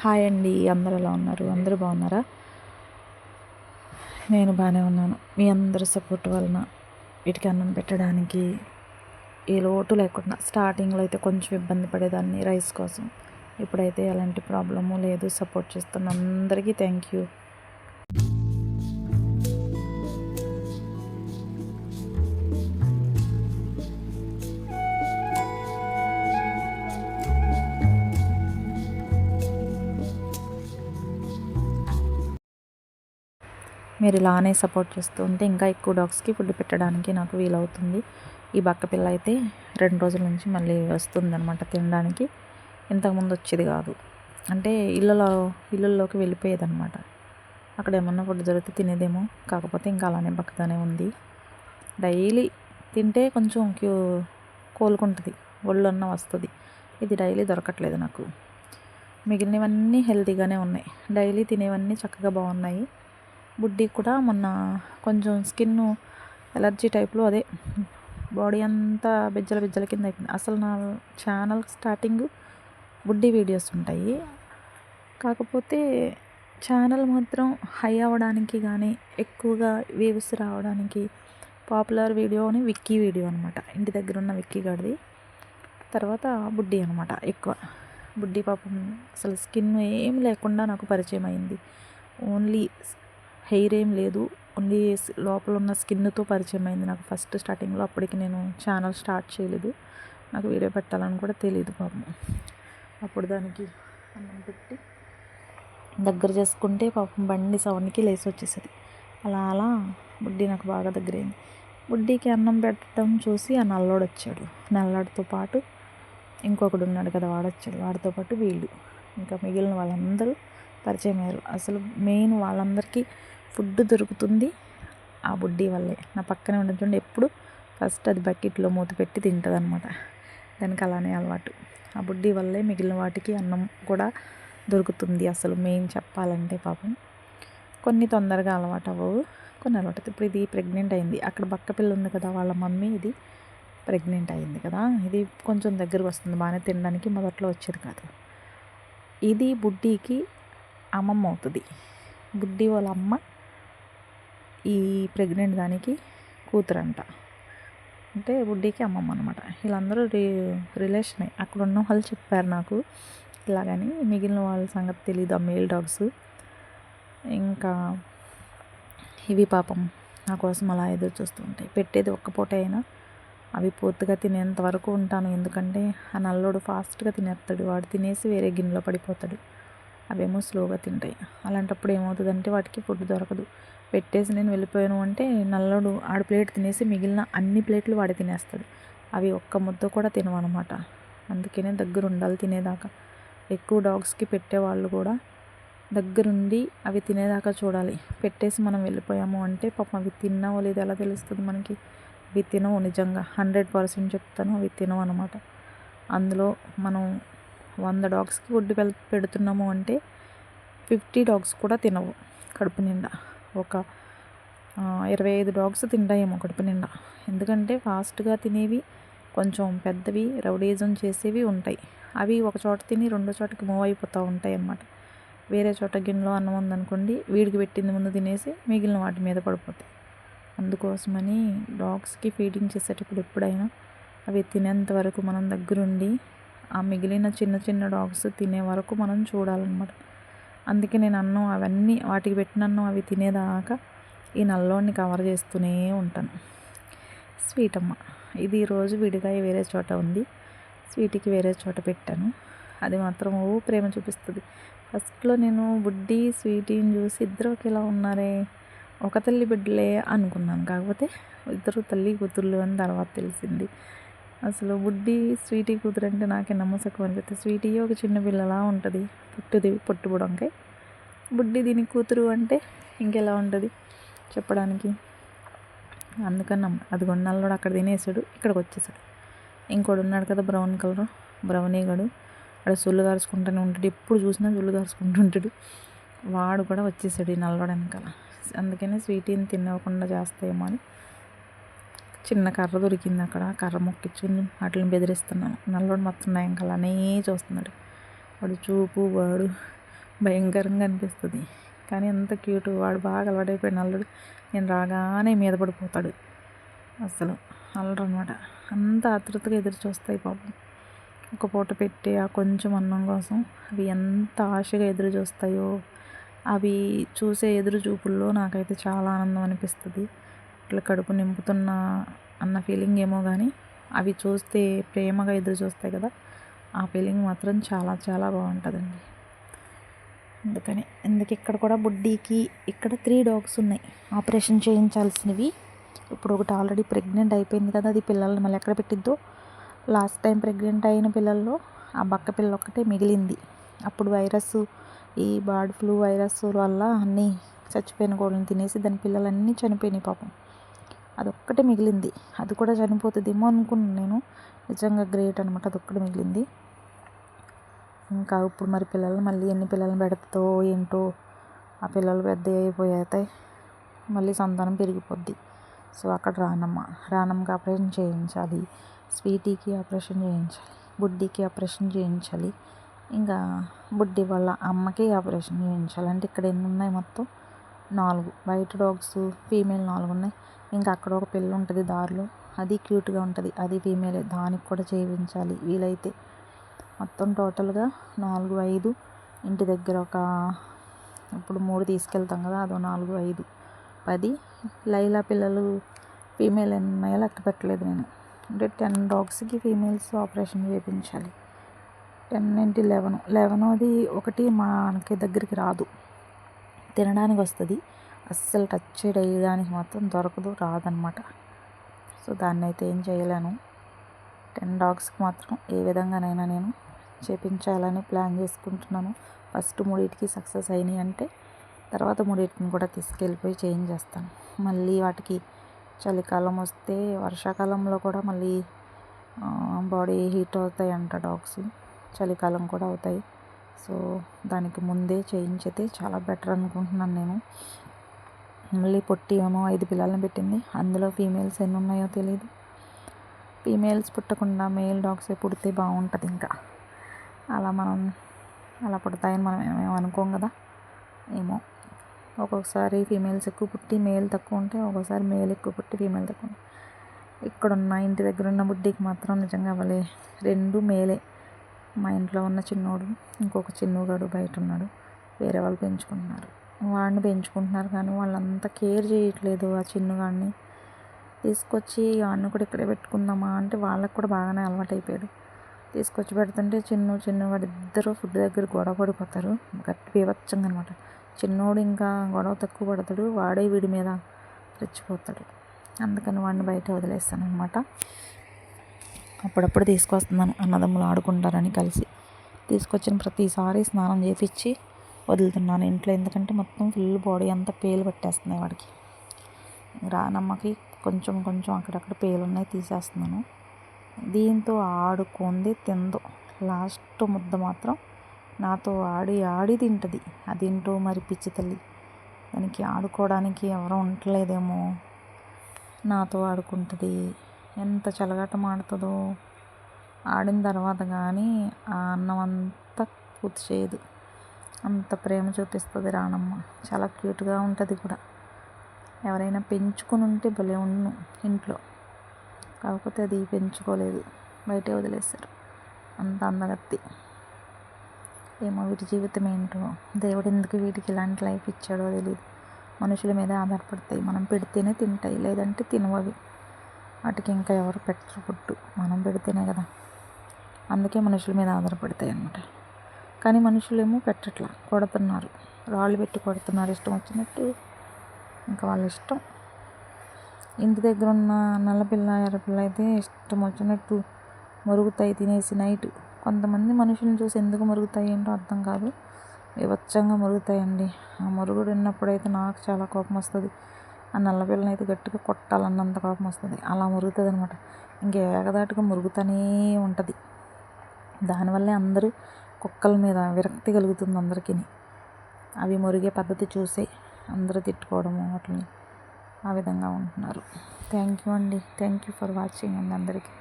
Hi అండి, అందరూ ఎలా ఉన్నారు? అందరూ బాగున్నారా? నేను బాగానే ఉన్నాను. మీ అందరి సపోర్ట్ వలన వీటికి అన్నం పెట్టడానికి ఏ లోటు లేకుండా స్టార్టింగ్లో అయితే కొంచెం ఇబ్బంది పడేదాన్ని రైస్ కోసం. ఇప్పుడైతే ఎలాంటి ప్రాబ్లము లేదు. సపోర్ట్ చేస్తున్న అందరికీ థ్యాంక్ యూ. మీరు ఇలానే సపోర్ట్ చేస్తూ ఉంటే ఇంకా ఎక్కువ డాగ్స్కి ఫుడ్ పెట్టడానికి నాకు వీలవుతుంది. ఈ బక్కపిల్ల అయితే 2 రోజుల నుంచి మళ్ళీ వస్తుందన్నమాట తినడానికి. ఇంతకుముందు వచ్చేది కాదు. అంటే ఇళ్ళల్లోకి వెళ్ళిపోయేదన్నమాట. అక్కడ ఏమన్నా ఫుడ్ దొరికితే తినేదేమో, కాకపోతే ఇంకా అలానే బక్కగానే ఉంది. డైలీ తింటే కొంచెం కోలుకుంటుంది, ఒళ్ళన్న వస్తుంది. ఇది డైలీ దొరకట్లేదు నాకు. మిగిలినవన్నీ హెల్తీగానే ఉన్నాయి, డైలీ తినేవన్నీ చక్కగా బాగున్నాయి. బుడ్డికి కూడా మొన్న కొంచెం స్కిన్ ఎలర్జీ టైప్లో, అదే బాడీ అంతా బిజ్జల కింద అయిపోయింది. అసలు నా ఛానల్ స్టార్టింగ్ బుడ్డి వీడియోస్ ఉంటాయి, కాకపోతే ఛానల్ మాత్రం హై అవ్వడానికి కానీ ఎక్కువగా వ్యూస్ రావడానికి పాపులర్ వీడియోని విక్కీ వీడియో అనమాట. ఇంటి దగ్గర ఉన్న విక్కీ గడిది, తర్వాత బుడ్డి అనమాట ఎక్కువ. బుడ్డి పాపం అసలు స్కిన్ ఏం లేకుండా నాకు పరిచయం అయింది. ఓన్లీ హెయిర్ ఏం లేదు, ఓన్లీ లోపల ఉన్న స్కిన్తో పరిచయం అయింది నాకు ఫస్ట్ స్టార్టింగ్లో. అప్పటికి నేను ఛానల్ స్టార్ట్ చేయలేదు, నాకు వీడియో పెట్టాలని కూడా తెలియదు పాపం. అప్పుడు దానికి అన్నం పెట్టి దగ్గర చేసుకుంటే పాపం బండి సౌండ్కి లేచి వచ్చేసేది. అలా అలా బుడ్డి నాకు బాగా దగ్గరైంది. బుడ్డికి అన్నం పెట్టడం చూసి ఆ నల్లోడు వచ్చాడు. నల్లాడితో పాటు ఇంకొకడు ఉన్నాడు కదా, వాడొచ్చాడు. వాడితో పాటు వీళ్ళు, ఇంకా మిగిలిన వాళ్ళందరూ పరిచయం అయ్యారు. అసలు మెయిన్ వాళ్ళందరికీ ఫుడ్ దొరుకుతుంది ఆ బుడ్డి వల్లే. నా పక్కనే ఉండదు చూడండి, ఎప్పుడు ఫస్ట్ అది బకెట్లో మూత పెట్టి తింటుంది అనమాట. దానికి అలానే అలవాటు. ఆ బుడ్డి వల్లే మిగిలిన వాటికి అన్నం కూడా దొరుకుతుంది. అసలు మెయిన్ చెప్పాలంటే పాపం కొన్ని తొందరగా అలవాటు అవ్వవు, కొన్ని అలవాటు. ఇప్పుడు ఇది ప్రెగ్నెంట్ అయింది. అక్కడ బక్క పిల్ల ఉంది కదా, వాళ్ళ మమ్మీ ఇది ప్రెగ్నెంట్ అయింది కదా. ఇది కొంచెం దగ్గరకు వస్తుంది బాగానే తినడానికి, మొదట్లో వచ్చేది కాదు. ఇది బుడ్డికి అమ్మమ్మ అవుతుంది. బుడ్డి వాళ్ళ అమ్మ ఈ ప్రెగ్నెంట్ దానికి కూతురంట, అంటే బుడ్డికి అమ్మమ్మ అనమాట. వీళ్ళందరూ రిలేషనే. అక్కడ ఉన్న వాళ్ళు చెప్పారు నాకు ఇలాగని, మిగిలిన వాళ్ళ సంగతి తెలీదు. ఆ మేల్ డాగ్స్ ఇంకా ఇవి పాపం నా కోసం అలా ఎదురు చూస్తూ ఉంటాయి. పెట్టేది ఒక్క పూట అయినా అవి పూర్తిగా తినేంత వరకు ఉంటాను, ఎందుకంటే ఆ నల్లోడు ఫాస్ట్గా తినేస్తాడు. వాడు తినేసి వేరే గిన్నెలో పడిపోతాడు, అవేమో స్లోగా తింటాయి. అలాంటప్పుడు ఏమవుతుందంటే వాటికి ఫుడ్ దొరకదు. పెట్టేసి నేను వెళ్ళిపోయాను అంటే నల్లోడు ఆడ ప్లేట్ తినేసి మిగిలిన అన్ని ప్లేట్లు వాడి తినేస్తాడు. అవి ఒక్క ముద్ద కూడా తినవన్నమాట. అందుకనే దగ్గర ఉండాలి తినేదాకా. ఎక్కువ డాగ్స్కి పెట్టేవాళ్ళు కూడా దగ్గరుండి అవి తినేదాకా చూడాలి. పెట్టేసి మనం వెళ్ళిపోయాము అంటే పాపం అవి తిన్నావో లేదో ఎలా తెలుస్తుంది మనకి? అవి తినవు, నిజంగా 100% చెప్తాను, అవి తినవు అనమాట. అందులో మనం 100 డాగ్స్కి ఫుడ్ పెడుతున్నాము అంటే 50 డాగ్స్ కూడా తినవు కడుపు నిండా. ఒక 25 డాగ్స్ తింటాయేమో కడుపు నిండా. ఎందుకంటే ఫాస్ట్గా తినేవి, కొంచెం పెద్దవి రౌడీజం చేసేవి ఉంటాయి. అవి ఒక చోట తిని రెండో చోటకి మూవ్ అయిపోతూ ఉంటాయి అన్నమాట. వేరే చోట గిన్నెలో అన్నం ఉందనుకోండి, వీడికి పెట్టింది ముందు తినేసి మిగిలిన వాటి మీద పడిపోతాయి. అందుకోసమని డాగ్స్కి ఫీడింగ్ చేసేటప్పుడు ఎప్పుడైనా అవి తినేంత వరకు మనం దగ్గరుండి ఆ మిగిలిన చిన్న చిన్న డాగ్స్ తినే వరకు మనం చూడాలన్నమాట. అందుకే నేను అన్నం అవన్నీ వాటికి పెట్టిన అన్నం అవి తినేదాకా ఈ నల్లోడిని కవర్ చేస్తూనే ఉంటాను. స్వీట్ అమ్మ ఇది ఈరోజు విడిగా వేరే చోట ఉంది, స్వీట్కి వేరే చోట పెట్టాను. అది మాత్రం ప్రేమ చూపిస్తుంది. ఫస్ట్లో నేను బుడ్డి స్వీటీని చూసి ఇద్దరు ఒకేలా ఉన్నారే, ఒక తల్లి బిడ్డలే అనుకున్నాను. కాకపోతే ఇద్దరు తల్లి కూతుర్లు అని తర్వాత తెలిసింది. అసలు బుడ్డి స్వీటీ కూతురు అంటే నాకే నమ్మసకం అనిపిస్తుంది. స్వీటీ ఒక చిన్న పిల్లలా ఉంటుంది, పొట్టు బుడంకాయ. బుడ్డి దీని కూతురు అంటే ఇంకెలా ఉంటుంది చెప్పడానికి. అందుకని అది నల్లోడు అక్కడ తినేసాడు, ఇక్కడికి వచ్చేసాడు. ఇంకోడు ఉన్నాడు కదా బ్రౌన్ కలర్, బ్రౌనీ గడు, వాడు సుళ్ళు కారుచుకుంటూనే ఉంటాడు, ఎప్పుడు చూసినా సుళ్ళు కారుచుకుంటుంటాడు. వాడు కూడా వచ్చేసాడు ఈ నల్లోడు వెనకాల. అందుకని స్వీటీని తినకుండా చేస్తాయేమో అని చిన్న కర్ర దొరికింది అక్కడ, కర్ర మొక్కించుకుని వాటిని బెదిరిస్తున్నాను. నల్లోడు మొత్తం నా వెనకాల అలానే చూస్తున్నాడు. వాడు చూపు, వాడు భయంకరంగా అనిపిస్తుంది. కానీ ఎంత క్యూట్, వాడు బాగా అలవాటైపోయిన అల్లుడు. నేను రాగానే మీద పడిపోతాడు. అసలు అల్లరనమాట. అంత ఆతృతగా ఎదురు చూస్తాయి పాపం. ఒక పూట పెట్టి ఆ కొంచెం అన్నం కోసం అవి ఎంత ఆశగా ఎదురు చూస్తాయో. అవి చూసే ఎదురు చూపుల్లో నాకైతే చాలా ఆనందం అనిపిస్తుంది. ఇట్లా కడుపు నింపుతున్న అన్న ఫీలింగ్ ఏమో కానీ అవి చూస్తే ప్రేమగా ఎదురు చూస్తాయి కదా, ఆ ఫీలింగ్ మాత్రం చాలా చాలా బాగుంటుందండి. అందుకే ఇక్కడ కూడా బుడ్డీకి ఇక్కడ 3 డాగ్స్ ఉన్నాయి ఆపరేషన్ చేయించాల్సినవి. ఇప్పుడు ఒకటి ఆల్రెడీ ప్రెగ్నెంట్ అయిపోయింది కదా, అది పిల్లల్ని మళ్ళీ ఎక్కడ పెట్టిద్దో. లాస్ట్ టైం ప్రెగ్నెంట్ అయిన పిల్లల్లో ఆ బక్క పిల్ల ఒక్కటే మిగిలింది. అప్పుడు ఈ బర్డ్ ఫ్లూ వైరస్ వల్ల అన్నీ చచ్చిపోయిన కోళ్ళని తినేసి దాని పిల్లలన్నీ చనిపోయినాయి పాపం. అదొక్కటే మిగిలింది. అది కూడా చనిపోతుందేమో అనుకున్నాను నేను. నిజంగా గ్రేట్ అనమాట, అదొక్కటి మిగిలింది. ఇంకా ఇప్పుడు మరి పిల్లలు మళ్ళీ ఎన్ని పిల్లల్ని పెడతాదో ఏంటో. ఆ పిల్లలు పెద్ద అయిపోయాయి, మళ్ళీ సంతానం పెరిగిపోద్ది. సో అక్కడ రానమ్మకి ఆపరేషన్ చేయించాలి, స్వీటీకి ఆపరేషన్ చేయించాలి, బుడ్డీకి ఆపరేషన్ చేయించాలి, ఇంకా బుడ్డి వాళ్ళ అమ్మకి ఆపరేషన్ చేయించాలి. అంటే ఇక్కడ ఎన్ని ఉన్నాయి మొత్తం 4. వైట్ డాగ్స్ ఫీమేల్ 4 ఉన్నాయి. ఇంకా అక్కడ ఒక పిల్ల ఉంటుంది దారిలో, అది క్యూట్గా ఉంటుంది, అది ఫీమేలే. దానికి కూడా చేయించాలి వీలైతే. మొత్తం టోటల్గా 4, 5. ఇంటి దగ్గర ఇప్పుడు 3 తీసుకెళ్తాం కదా, అదో 4, 5, 10. లైలా పిల్లలు ఫీమేల్ ఎన్ని ఉన్నాయో లెక్క పెట్టలేదు నేను. అంటే 10 డాగ్స్కి ఫీమేల్స్ ఆపరేషన్ చేయించాలి. 10 ఏంటి 11. అది ఒకటి మనకి దగ్గరికి రాదు, తినడానికి వస్తుంది, అస్సలు టచ్ చేయడానికి మాత్రం దొరకదు, రాదనమాట. సో దాన్ని అయితే ఏం చేయలేను. 10 డాగ్స్కి మాత్రం ఏ విధంగానైనా నేను చేయించాలని ప్లాన్ చేసుకుంటున్నాను. ఫస్ట్ 3టికి సక్సెస్ అయినాయి అంటే తర్వాత 3టిని కూడా తీసుకెళ్ళిపోయి చేయించేస్తాను. మళ్ళీ వాటికి చలికాలం వస్తే, వర్షాకాలంలో కూడా మళ్ళీ బాడీ హీట్ అవుతాయంట డాగ్స్, చలికాలం కూడా అవుతాయి. సో దానికి ముందే చేయించితే చాలా బెటర్ అనుకుంటున్నాను నేను. మళ్ళీ పొట్టి ఏమో 5 పిల్లల్ని పెట్టింది. అందులో ఫీమేల్స్ ఎన్ని ఉన్నాయో తెలియదు. ఫీమేల్స్ పుట్టకుండా మేల్ డాగ్సే పుడితే బాగుంటుంది. ఇంకా అలా పుడతాయని మనం ఏమేమో అనుకోం కదా, ఏమో. ఒక్కొక్కసారి ఫీమేల్స్ ఎక్కువ పుట్టి మేల్ తక్కువ ఉంటే, ఒక్కొక్కసారి మేల్ ఎక్కువ పుట్టి ఫీమేల్ తక్కువ ఉంటాయి. ఇక్కడున్న ఇంటి దగ్గర ఉన్న బుడ్డికి మాత్రం నిజంగా అవలే 2 మేలే. మా ఇంట్లో ఉన్న చిన్నోడు, ఇంకొక చిన్నోడు బయట ఉన్నాడు, వేరే వాళ్ళు పెంచుకుంటున్నారు. వాడిని పెంచుకుంటున్నారు కానీ వాళ్ళంతా కేర్ చేయట్లేదు. ఆ చిన్నగాడిని తీసుకొచ్చి వాడిని కూడా ఇక్కడే పెట్టుకుందామా అంటే వాళ్ళకి కూడా బాగానే అలవాటు అయిపోయాడు. తీసుకొచ్చి పెడుతుంటే చిన్నవాడు ఇద్దరు ఫుడ్ దగ్గర గొడవ పడిపోతారు, గట్టి బీభత్సంగా అనమాట. చిన్నోడు ఇంకా గొడవ తక్కువ పడతాడు, వాడే వీడి మీద రెచ్చిపోతాడు. అందుకని వాడిని బయట వదిలేస్తాను అనమాట. అప్పుడప్పుడు తీసుకొస్తున్నాను, అన్నదమ్ములు ఆడుకుంటారని కలిసి. తీసుకొచ్చిన ప్రతిసారి స్నానం చేయించి వదులుతున్నాను ఇంట్లో, ఎందుకంటే మొత్తం ఫుల్ బాడీ అంతా పేలు పట్టేస్తున్నాయి వాడికి. రానమ్మకి కొంచెం కొంచెం అక్కడక్కడ పేలు ఉన్నాయి, తీసేస్తున్నాను. దీంతో ఆడుకుంది తిందో. లాస్ట్ ముద్ద మాత్రం నాతో ఆడి తింటుంది. అదేంటో మరి పిచ్చి తల్లి, దానికి ఆడుకోవడానికి ఎవరో ఉండలేదేమో, నాతో ఆడుకుంటుంది. ఎంత చెలగాటం ఆడుతుందో. ఆడిన తర్వాత కానీ ఆ అన్నం అంతా పూర్తి చేయదు, అంత ప్రేమ చూపిస్తుంది రానమ్మ. చాలా క్యూట్గా ఉంటుంది కూడా. ఎవరైనా పెంచుకుని ఉంటే భలే ఉండు ఇంట్లో, కాకపోతే అది పెంచుకోలేదు, బయటే వదిలేశారు. అంత అందగత్తి. ఏమో వీటి జీవితం ఏంటో, దేవుడు ఎందుకు వీటికి ఇలాంటి లైఫ్ ఇచ్చాడో తెలియదు. మనుషుల మీద ఆధారపడతాయి, మనం పెడితేనే తింటాయి, లేదంటే తినవవి. వాటికి ఇంకా ఎవరు పెట్టరు ఫుడ్, మనం పెడితేనే కదా. అందుకే మనుషుల మీద ఆధారపడతాయి అన్నమాట. కానీ మనుషులేమో పెట్టట్లా, కొడుతున్నారు, రాళ్ళు పెట్టి కొడుతున్నారు ఇష్టం వచ్చినట్టు. ఇంకా వాళ్ళ ఇష్టం. ఇంటి దగ్గర ఉన్న నల్లపిల్ల ఎర్రపిల్ల అయితే ఇష్టం వచ్చినట్టు మురుగుతాయి తినేసి నైట్. కొంతమంది మనుషులను చూసి ఎందుకు మురుగుతాయి ఏంటో అర్థం కాదు, వివచ్చంగా మురుగుతాయండి. ఆ మురుగుడు విన్నప్పుడైతే నాకు చాలా కోపం వస్తుంది. ఆ నల్లపిల్లని అయితే గట్టిగా కొట్టాలన్నంత కోపం వస్తుంది. అలా మురుగుతుంది అనమాట. ఇంకా ఏకదాటిగా మురుగుతూనే ఉంటుంది. దానివల్లే అందరూ కుక్కల మీద విరక్తి కలుగుతుంది అందరికీ. అవి మురిగే పద్ధతి చూసే అందరూ తిట్టుకోవడము వాటిని, ఆ విధంగా ఉంటున్నారు. థ్యాంక్ యూ అండి, థ్యాంక్ యూ ఫర్ వాచింగ్ అండి అందరికీ.